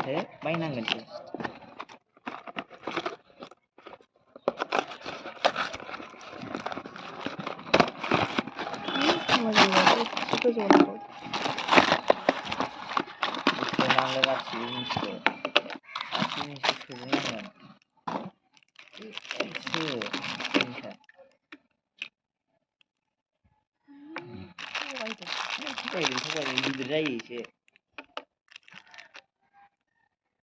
माथो बायनांगोनसो नांगौ गासिबो जिनिसखौ सोजोबनांगोन थगायदों गिदिर जायो एसे